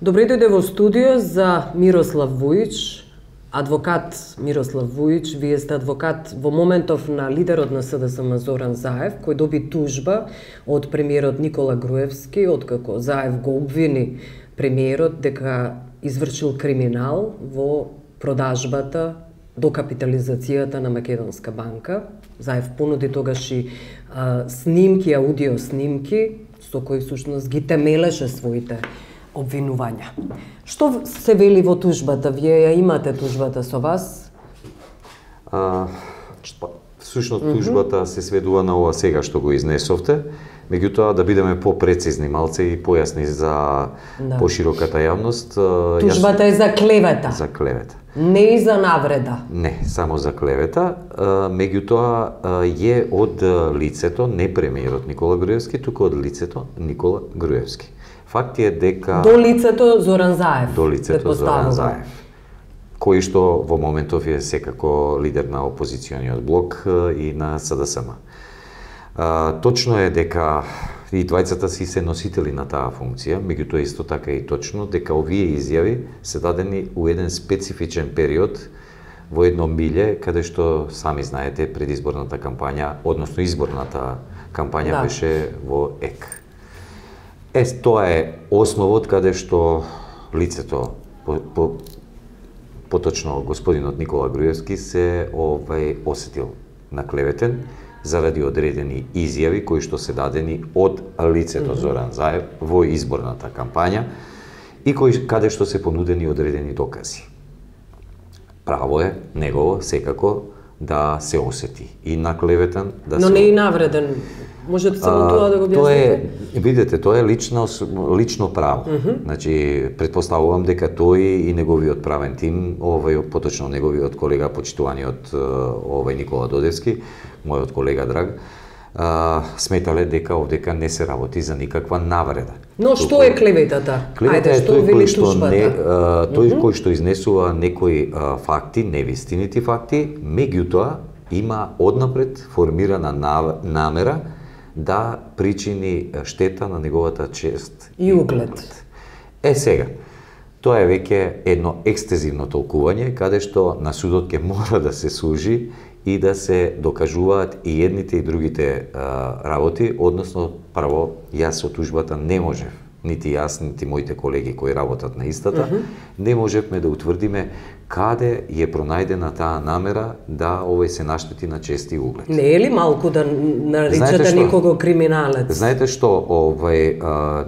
Добре дојде во студио за Мирослав Вујич, адвокат Мирослав Вујич. Вие сте адвокат во моментов на лидерот на СДСМ Зоран Заев, кој доби тужба од премиерот Никола Груевски, откако Заев го обвини премиерот дека извршил криминал во продажбата, докапитализацијата на Македонска банка. Заев понуди тогаш и снимки, аудио снимки, со кои всушност ги темелеше своите обвинувања. Што се вели во тужбата? Вие ја имате тужбата со вас? Всушност тужбата се сведува на ова сега што го изнесовте, меѓутоа да бидеме попрецизни малце и појасни за пошироката јавност. Тужбата е за клевета. За клевета. Не и за навреда. Не, само за клевета, меѓутоа е од лицето, не премиерот Никола Груевски, туку од лицето Никола Груевски. Факт е дека... До лицето Зоран Заев. До лицето Зоран Заев, кој што во моментов е секако лидер на опозициониот блок и на СДСМ. Точно е дека и двајцата си се носители на таа функција, меѓутоа исто така и точно дека овие изјави се дадени у еден специфичен период во едно милје, каде што сами знаете предизборната кампања, односно изборната кампања беше во ЕК. Тоа е основот каде што лицето, поточно господинот Никола Груевски, се осетил наклеветен заради одредени изјави кои што се дадени од лицето Зоран Заев во изборната кампања и каде што се понудени одредени докази. Право е негово секако да се осети и наклеветен да се... Но не и навреден. Можете само тоа да го објасните? Видете, тоа е лично право. Значи, претпоставувам дека тој и неговиот правен тим, поточно неговиот колега, почитуваниот Никола Додевски, мојот колега драг, сметале дека овдека не се работи за никаква навреда. Но што е клеветата? Клевета е тој кој што изнесува некои факти, невистинити факти, меѓутоа има однапред формирана намера да причини штета на неговата чест и углед. Сега, тоа е веќе едно екстезивно толкување, каде што на судот ќе мора да се служи и да се докажуваат и едните и другите работи, односно, прво, јас со тужбата не можев, нити јас, нити моите колеги кои работат на истата, не можевме да утврдиме каде е пронајдена таа намера да се наштети на чест и углед. Не е ли малку да наричате некого криминалец? Знаете што,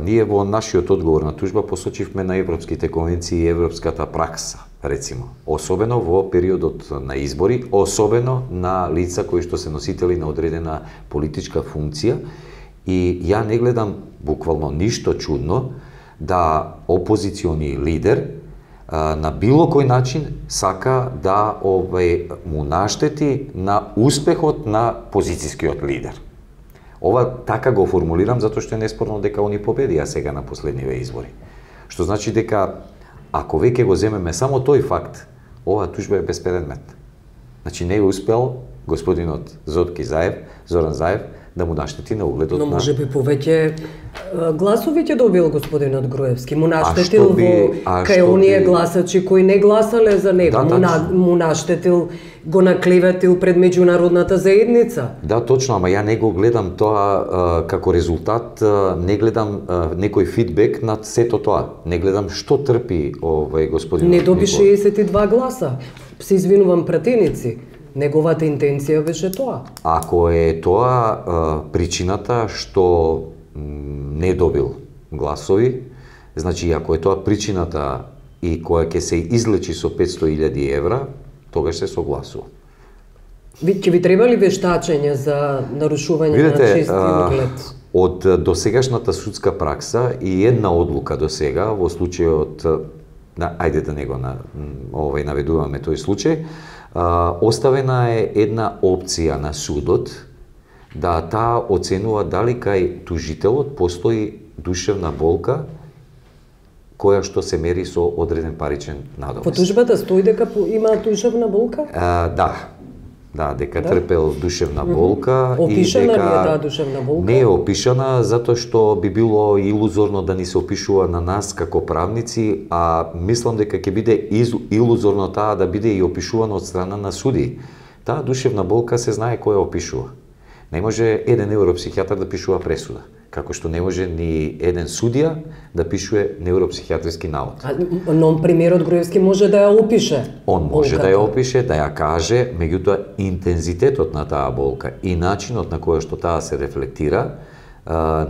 ние во нашиот одговор на тужба посочивме на европските конвенции и европската пракса, рецимо, особено во периодот на избори, особено на лица кои што се носители на одредена политичка функција, и ја не гледам буквално ништо чудно да опозициони лидер на било кој начин сака да му наштети на успехот на позицијскиот лидер. Ова така го формулирам затоа што е неспорно дека они победија сега на последниве избори. Што значи дека ако веќе го земеме само тој факт, оваа тужба е безпредметна. Значи не е успел господинот Зоран Заев да му наштети на угледот на... Но може би повеќе гласови ќе добил господинот Груевски. Му наштетил кај оние гласачи кои не гласале за него. Му наштетил, го наклеветил пред меѓународната заедница. Да, точно, ама ја не го гледам тоа како резултат, не гледам некој фидбек над сето тоа. Не гледам што трпи господинот. Не доби 62 гласа. Се извинувам пратеници. Неговата интенција беше тоа. Ако е тоа причината што не добил гласови, значи ако е тоа причината и која ќе се излечи со 500.000 евра, тогаш се согласува. Ќе ви треба ли вештачење за нарушување на чест и углед? Од досегашната судска пракса и една одлука до сега во случајот, ајде да не го наведуваме тој случај, оставена е една опција на судот да таа оценува дали кај тужителот постои душевна болка која што се мери со одреден паричен надомест. По тужбата стои дека има душевна болка? Да. Да, дека трпел душевна болка Опишана и ли е дека таа душевна болка? не е опишана затоа што би било илузорно да ни се опишува на нас како правници, а мислам дека ќе биде илузорно таа да биде и опишувана од страна на суди. Таа душевна болка се знае кој ја опишува. Не може еден невропсихијатар да пишува пресуда, како што не може ни еден судија да пишува невропсихијатриски навод. Но премиерот Груевски може да ја опише. Он може да ја опише, да ја каже, меѓутоа интензитетот на таа болка и начинот на кој што таа се рефлектира,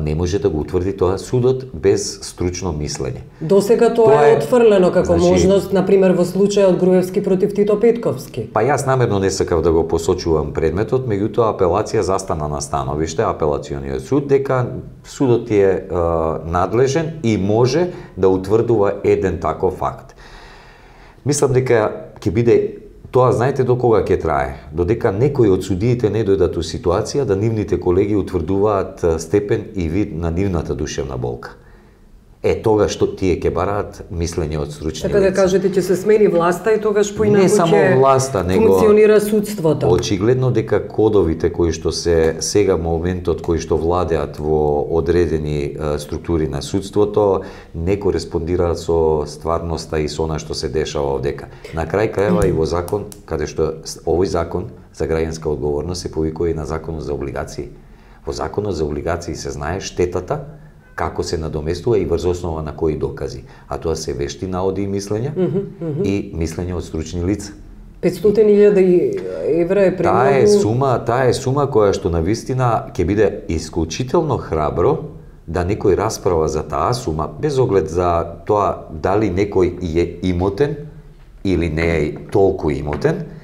не може да го утврди тоа судот без стручно мислење. Досега тоа е отфрлено како значи, можност, например во случајот Груевски против Тито Петковски. Па јас намерно не сакав да го посочувам предметот, меѓутоа апелација застана на становиште, апелациониот суд, дека судот е надлежен и може да утврдува еден таков факт. Мислам дека ќе биде тоа, знаете до кога ќе трае? Додека некои од судиите не дојдат у ситуација да нивните колеги утврдуваат степен и вид на нивната душевна болка. Тогаш што тие ќе бараат мислење од стручни лица. Така да кажете, ќе се смени власта и тогаш поинаку не само власта, него функционира судството. Очигледно дека кодовите кои што се сега моментот кои што владеат во одредени структури на судството не кореспондираат со стварноста и со она што се дешава овдека. На крај крајва и во закон, каде што овој закон за граѓанска одговорност се повикува и на законот за облигации. Во законот за облигации се знае штетата како се надоместува и врз основа на кои докази. А тоа се вешти наоди и мислења и мислење од стручни лица. 500.000 евра е премногу. Таа е сума која што навистина ќе биде исклучително храбро да некој расправа за таа сума, без оглед за тоа дали некој е имотен или не е толку имотен,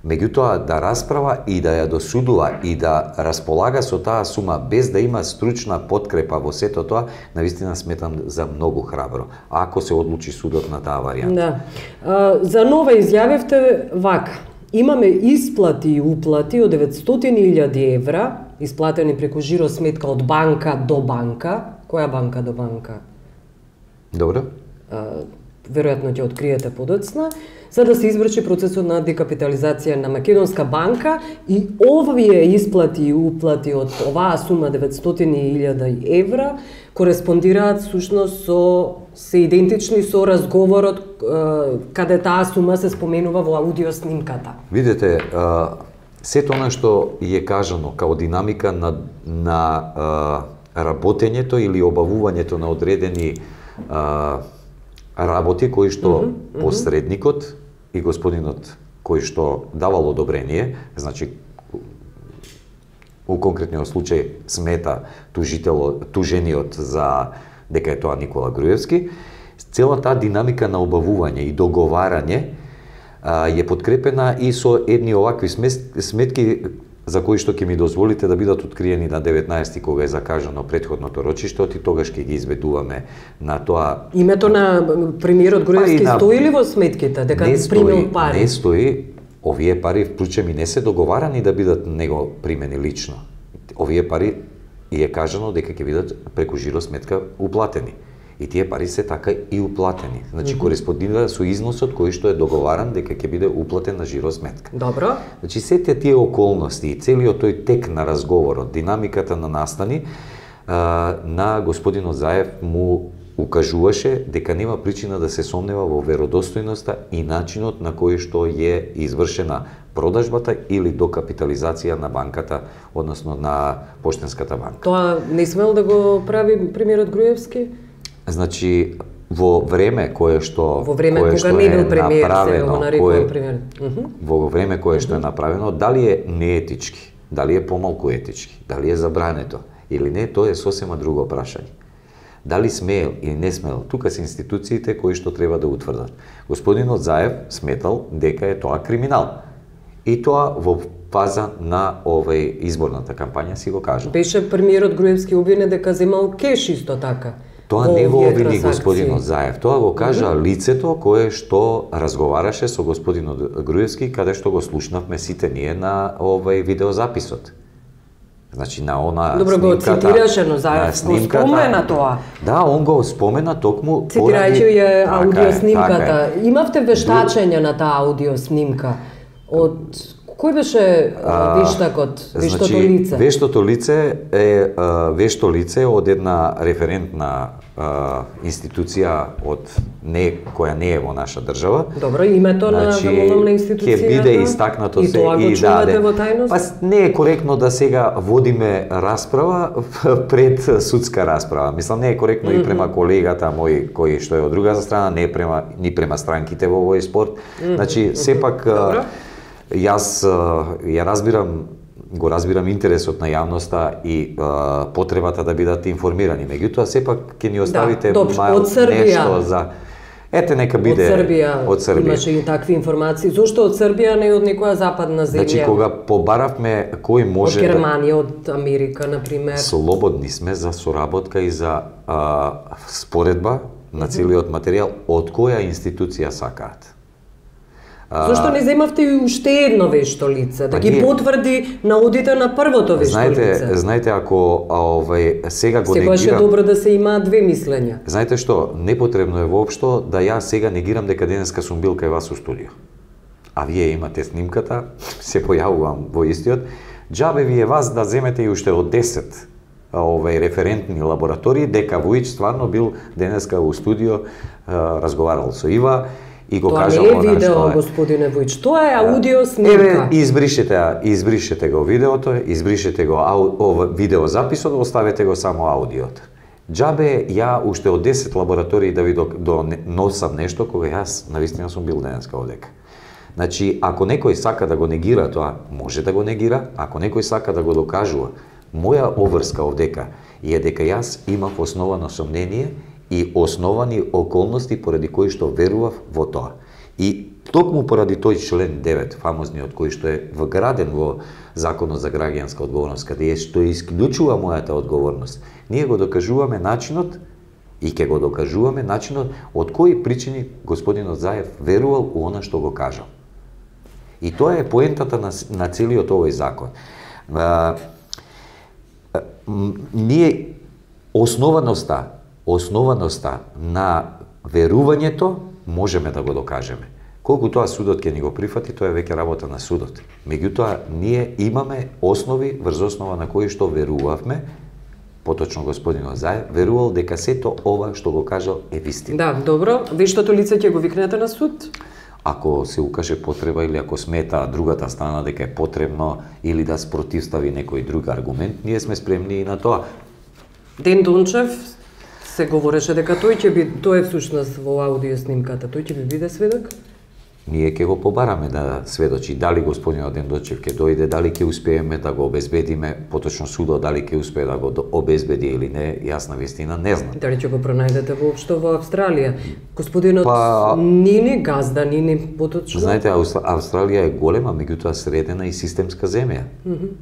меѓутоа да расправа и да ја досудува и да располага со таа сума без да има стручна подкрепа во сето тоа, навистина сметам за многу храбро, ако се одлучи судот на таа варијанта. Да. За нова изјавивте вака: имаме исплати и уплати од 900.000 евра, исплатени преку жиро сметка од банка до банка. Која банка до банка? Добро. Веројатно ќе откриете подоцна, за да се изврши процесот на декапитализација на Македонска банка, и овие исплати и уплати од оваа сума 900.000 евра кореспондираат сушност се идентични со разговорот каде таа сума се споменува во аудиоснимката. Видете, сето она што е кажано као динамика на работењето или обавувањето на одредени работи кои што посредникот и господинот кој што давал одобрение, значи у конкретниот случај смета тужениот за дека е тоа Никола Груевски, целата таа динамика на обавување и договарање е подкрепена и со едни овакви сметки за кои што ќе ми дозволите да бидат откриени на 19 кога е закажано претходното рочиште, и тогаш ќе ги изведуваме на тоа. Името на премиерот Груевски стои ли во сметките дека примил пари? Не стои. Овие пари вклучени не се договарани да бидат него примени лично. Овие пари е кажано дека ќе бидат преку жиро сметка уплатени. И тие пари се така и уплатени. Значи кореспондира со износот кој што е договаран дека ќе биде уплатен на жиро сметка. Добро. Значи сите тие околности и целиот тој тек на разговорот, динамиката на настани на господинот Заев му укажуваше дека нема причина да се сомнева во веродостојноста и начинот на кој што е извршена продажбата или докапитализација на банката, односно на Поштенската банка. Тоа не смел да го прави премиерот Груевски? Значи, во време кое што кога не бил премиер, во време кое што е направено, дали е неетички, дали е помалку етички, дали е забрането или не, тоа е сосема друго прашање. Дали смеел или не смеел, тука се институциите кои што треба да утврдат. Господинот Заев сметал дека е тоа криминал. И тоа во фаза на изборната кампања си го кажа. Беше премиерот Груевски обвинет дека земал кеш исто така. Тоа не го обвини господинот Заев, тоа го кажа лицето кое што разговараше со господинот Груевски, каде што го слушнавме сите ние на видеозаписот. Значи на она добро го цитираше, но Заев го спомена тоа. Да, он го спомена токму цитирајќи ја аудиоснимката. Имавте вештачење на таа аудиоснимка од Кој беше вештакот, вештото лице? Вештото лице е вешто лице од една референтна институција која не е во наша држава. Добро, името на вовномна институција ќе биде истакнато и тоа го чувате во тајност? Па не е коректно да сега водиме расправа пред судска расправа. Мислам, не е коректно и према колегата мој кој што е од друга страна, не е ни према странките во овој спорт. Значи, сепак јас го разбирам интересот на јавноста и потребата да бидат информирани. Меѓутоа, сепак ќе ни оставите нешто за... Ете, нека биде од Србија. Имаше и такви информации. Зошто од Србија, не од некоја западна земја? Значи, кога побаравме кој може... Од Германија, од Америка, например. Слободни сме за соработка и за споредба на целиот материјал од која институција сакаат. Зошто не земавте и уште едно вешто лице, да ги потврди наудите на првото вешто лице? Знаете, ако сега го негирам... Секогаш е добро да се имаат две мислења. Знаете што, непотребно е воопшто да ја сега негирам дека денеска сум бил кај вас у студио. А вие имате снимката, се појавувам во истиот. Џабе ви е вас да земете и уште од 10 референтни лаборатории, дека Вујич стварно бил денеска у студио, разговарал со Ива, и го кажал тоа не е видео, господине Вујич, тоа е аудио снимка. Избришете го видеото, избришете го видеозаписот, оставете го само аудиото. Џабе ја уште од 10 лаборатории да ви доносам нешто кога јас навистина сум бил денеска овдека. Значи, ако некој сака да го негира тоа, може да го негира, ако некој сака да го докажува, моја обврска овдека е дека јас имав основано сомнение и основани околности поради кои што верував во тоа. И токму поради тој член 9, фамозниот, кој што е вграден во Законот за граѓанска одговорност, каде што исклучува мојата одговорност, ние го докажуваме начинот и ќе го докажуваме начинот од кои причини господинот Заев верувал у она што го кажал. И тоа е поентата на целиот овој закон. Ние основаноста на верувањето можеме да го докажеме. Колку тоа судот ќе ни го прифати, тоа е веќе работа на судот. Меѓутоа, ние имаме основи врз основа на кои што верувавме, поточно господинот Заев, верувал дека сето ова што го кажал е вистина. Да, добро. Вештото лице ќе го викнете на суд? Ако се укаже потреба или ако смета другата страна дека е потребно или да спротивстави некој друг аргумент, ние сме спремни и на тоа. Ден Дончев се говореше дека тој е всушност во аудио снимката, тој ќе биде сведок? Ние ќе го побараме да сведочи дали господинот Ден Дончев ќе дојде, дали ќе успееме да го обезбедиме, поточно судот дали ќе успее да го обезбеди или не, јас навистина не знам. Дали ќе го пронајдете воопшто во Австралија? Господинот Нини, газда Нини, поточно? Знаете, Австралија е голема, меѓутоа средена и системска земја.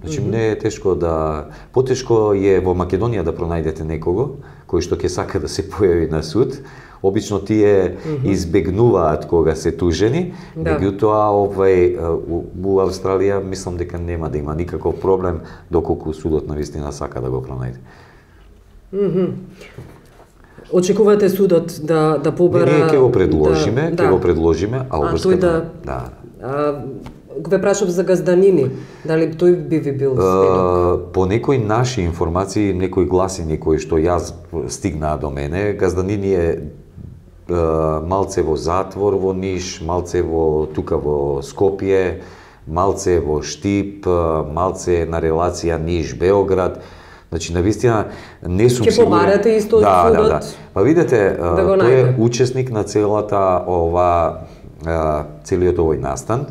Значи, не е тешко потешко е во Македонија да пронајдете некого кој што ќе сака да се појави на суд. Обично тие избегнуваат кога се тужени, меѓутоа у Австралија мислам дека нема да има никаков проблем доколку судот навистина сака да го пронајде. Очекувате судот да побара... Ние ќе го предложиме, а обврската... Ве прашав за газданини, дали тој би ви бил сведок? По некои наши информации, некои гласини кои што јас стигнаа до мене, газданини е малце во затвор во Ниш, малце тука во Скопје, малце во Штип, малце на релација Ниш-Београд. Значи, навистина, не сум сигурен. Ќе побарате исто од судот? Да. Па видете, тој е учесник на целиот овој настан,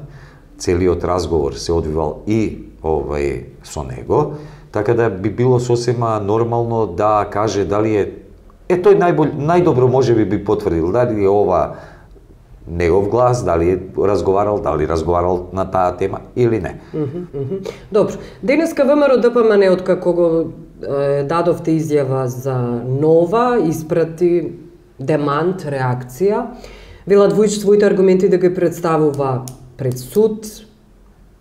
целиот разговор се одвивал и со него, така да би било сосема нормално да каже дали е тој најдобро можеби би потврдил дали е ова негов глас, дали разговарал на таа тема или не. Добро. Денеска ВМРО ДПМН откако го дадовте изјава за нова, испрати демант, реакција. Велат Вујич своите аргументи да ги представува пред суд.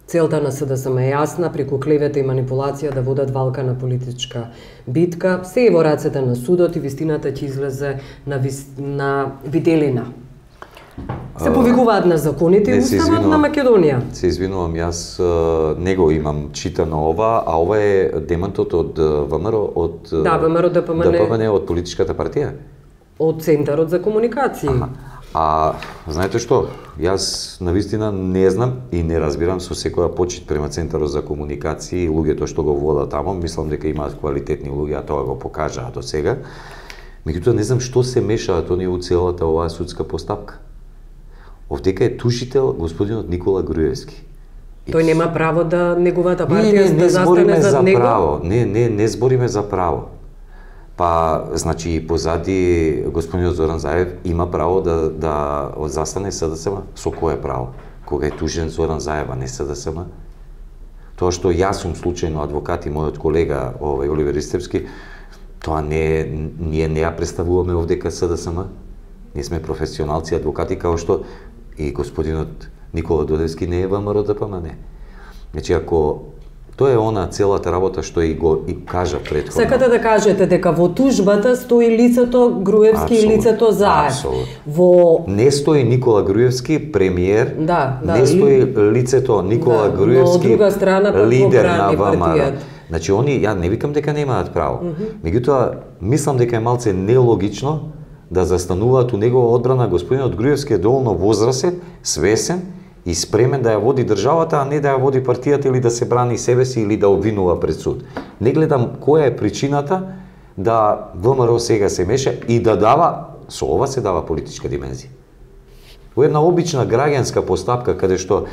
Целта на СДСМ е јасна, преку клевета и манипулација да водат валка на политичка битка. Се е во рацете на судот и вистината ќе излезе на виделина. Се повикуваат на законите и уставот на Македонија. Се извинувам, јас не го имам читано ова, а ова е демантот од ВМРО, од ВМРО ДПМН од политичката партија. Од Центарот за комуникации. А знаете што? Јас навистина не знам и не разбирам со секоја почит према Центарот за комуникации и луѓето што го водат тамо, мислам дека имаат квалитетни луѓе, а тоа го покажаа до сега. Меѓутоа не знам што се мешаат оние у целата оваа судска постапка. Овдека е тужител господинот Никола Груевски. Тој нема право да неговата партија да застане зад него? Право. Не збориме за право. Па, значи, позади господинот Зоран Заев има право да застане СДСМ. Со кое право? Кога е тужен Зоран Заев, а не СДСМ? Тоа што јас сум случајно адвокат и мојот колега Оливер Ристевски, тоа ние не ја представуваме овдека СДСМ. Ние сме професионалци, адвокати, као што и господинот Никола Додевски не е ВМРО ДПМН. Значи, ако тоа е она целата работа што и кажа претходно. Сакате да кажете дека во тужбата стои лицето Груевски и лицето Заев. Во не стои Никола Груевски премиер, не стои лицето Никола Груевски, но од друга страна лидер на ВМРО. Значи ја не викам дека немаат право. Меѓутоа мислам дека е малце нелогично да застануваат у негова одбрана. Господинот Груевски е доволно возрасен, свесен и спремен да ја води државата, а не да ја води партијата или да се брани себе си или да обвинува пред суд. Не гледам која е причината да ВМРО сега се меша и да дава, со ова се дава политичка димензија. Во една обична граѓанска постапка каде што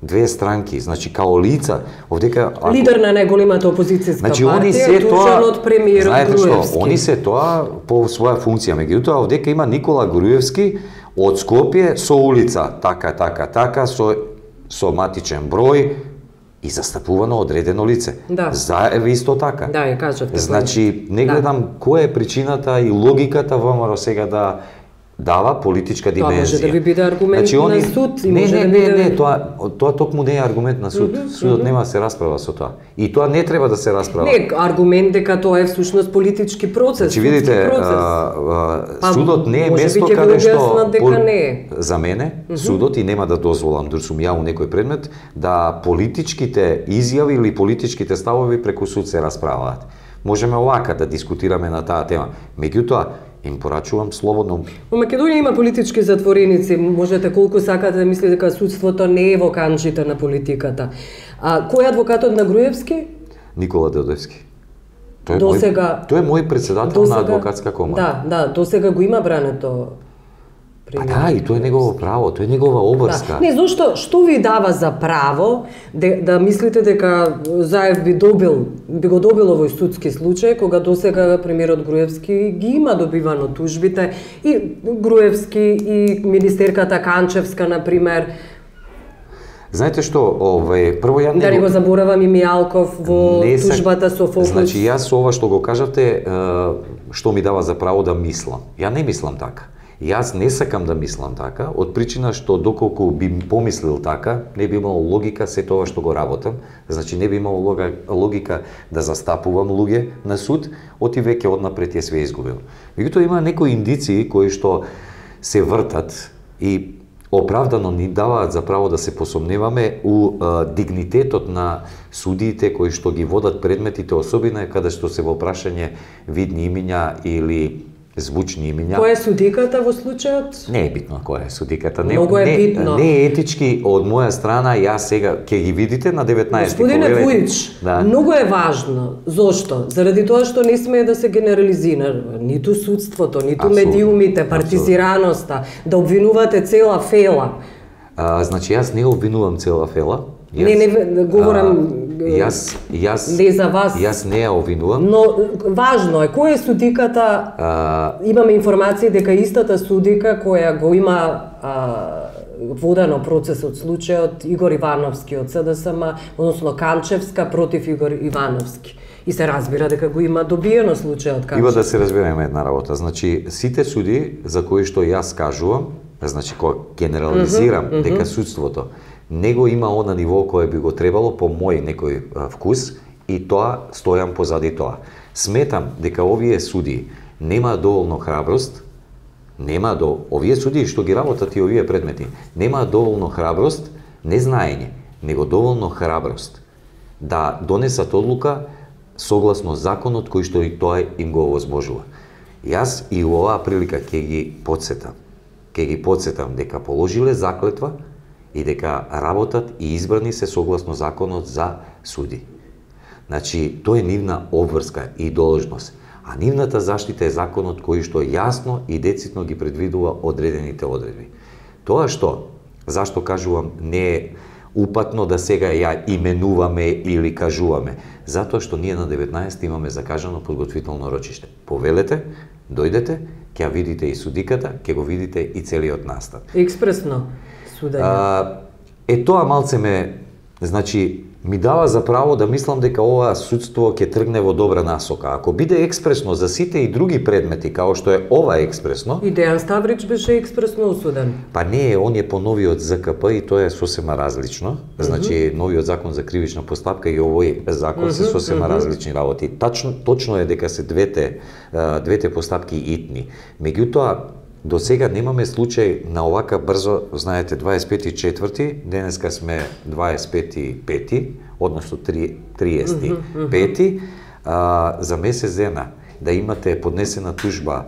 две странки, значи као лица, овдека лидер на најголемата опозицијска партија, тужен од премиерот Груевски. Знаете што, они се тоа по своја функција, меѓутоа овдека има Никола Груевски од Скопје со улица така со матичен број и застапувано одредено лице. Заев исто така. Да, ја кажавте. Значи не гледам која е причината и логиката ВМРО сега да дава политичка димензија. Тоа може да ви биде аргумент на суд и може да биде... Не, тоа токму не е аргумент на суд. Судот нема да се расправа со тоа. И тоа не треба да се расправа. Не, аргумент дека тоа е всушност политички процес. Значи видите, судот не е место каде што за мене судот, и нема да дозволам дур сум ја у некој предмет, да политичките изјави или политичките ставови преку суд се расправаат. Можеме овака да дискутираме на таа тема. Меѓутоа, им порачувам слободно. Во Македонија има политички затвореници, можете колку сакате да мислите дека судството не е во канчите на политиката. Кој е адвокатот на Груевски? Никола Додевски. Тој е мој председател на адвокатска комора. Да, досега го има брането. И тоа е негово право, тоа е негова обврска. Не, зошто, што ви дава за право да мислите дека Заев би го добил овој судски случај, кога досега премиерот Груевски ги има добивано тужбите, и Груевски и министерката Канчевска, например. Знаете што, прво ја не го заборавам и Мијалков во тужбата со Фокус. Значи јас ова што го кажавте, што ми дава за право да мислам. Ја не мислам така. Јас не сакам да мислам така, од причина што доколку би помислил така, не би имало логика се тоа што го работам, значи не би имало логика да застапувам луѓе на суд, оти веќе однапред ја све изгубил. Меѓутоа има некои индиции кои што се вртат и оправдано ни даваат за право да се посомневаме у дигнитетот на судиите кои што ги водат предметите, особено каде што се во прашање видни имиња или звучни имиња. Која е судиката во случајот? Не е битно која е судиката. Многу е битно. Не е етички од моја страна, јас сега ќе ги видите на 19. Господине Вујич, многу е важно. Зошто? Заради тоа што не смее да се генерализира ниту судството, ниту медиумите, партизираноста, да обвинувате цела фела. Значи јас не обвинувам цела фела. Не говорам не за вас. Јас не ја обвинувам. Но важно е, која е судиката? Имаме информации дека истата судика која го има водено процесот случајот Игор Ивановски од СДСМ, односно Канчевска против Игор Ивановски. И се разбира дека го има добиено случајот Канчевска. Ива да се разбереме една работа. Значи, сите суди за кои што јас кажувам, значи кога генерализирам дека судството не го има она ниво кое би го требало по мој некој вкус, и тоа стојам позади тоа. Сметам дека овие суди нема доволно храброст Нема овие судии што ги работат и овие предмети, нема доволно храброст, не знаење, него доволно храброст да донесат одлука согласно законот кој што и тоа им го овозможува. Јас и во оваа прилика ќе ги подсетам дека положиле заклетва и дека работат и избрани се согласно законот за суди. Значи, тоа е нивна обврска и должност. А нивната заштита е законот кој што јасно и децидно ги предвидува одредените одредби. Тоа што, зашто кажувам, не е упатно да сега ја именуваме или кажуваме, затоа што ние на 19 имаме закажано подготвително рочиште. Повелете, дојдете, ќе ја видите и судиката, ќе го видите и целиот настан. Експресно судање. Тоа малце ми дава за право да мислам дека ова судство ќе тргне во добра насока. Ако биде експресно за сите и други предмети, као што е ова експресно... И Дејан Ставрич беше експресно осуден. Па не, он е по новиот ЗКП и тоа е сосема различно. Значи, новиот закон за кривична постапка и овој закон се сосема различни работи. Точно е дека се двете постапки итни. Меѓутоа, до сега немаме случај на овака брзо, знаете, 25.4, денеска сме 25.5, односно 30.5, за месец дена да имате поднесена тужба,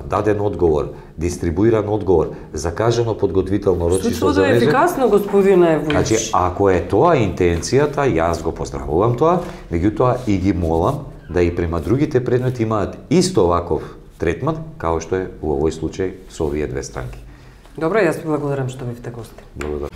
даден одговор, дистрибуиран одговор, закажано подготвително рочиште за Судството е ефикасно, господине Вујич. Значи, ако е тоа интенцијата, јас го поздравувам тоа, меѓутоа и ги молам да и према другите предмети имаат исто ваков третман, као што е во овој случај со овие две странки. Добро, јас ви благодарам што бевте гости. Благодарам.